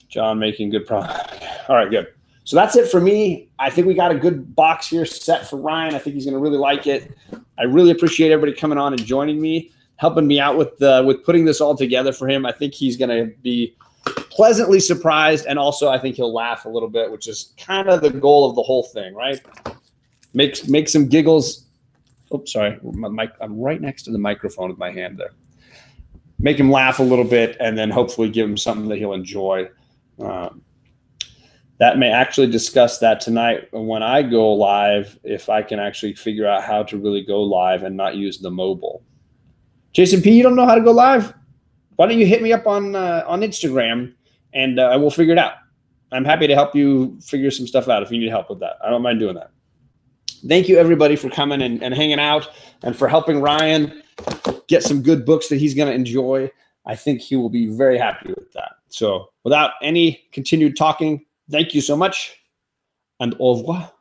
John making good progress. All right, good. So that's it for me. I think we got a good box here set for Ryan. I think he's going to really like it. I really appreciate everybody coming on and joining me, helping me out with putting this all together for him. I think he's going to be pleasantly surprised, and also I think he'll laugh a little bit, which is kind of the goal of the whole thing, right? Make some giggles. Oops, sorry. I'm right next to the microphone with my hand there. Make him laugh a little bit, and then hopefully give him something that he'll enjoy. That may actually discuss that tonight when I go live, if I can actually figure out how to really go live and not use the mobile. Jason P., you don't know how to go live? Why don't you hit me up on Instagram, and I will figure it out. I'm happy to help you figure some stuff out if you need help with that. I don't mind doing that. Thank you, everybody, for coming and hanging out, and for helping Ryan get some good books that he's going to enjoy. I think he will be very happy with that. So without any continued talking, thank you so much, and au revoir.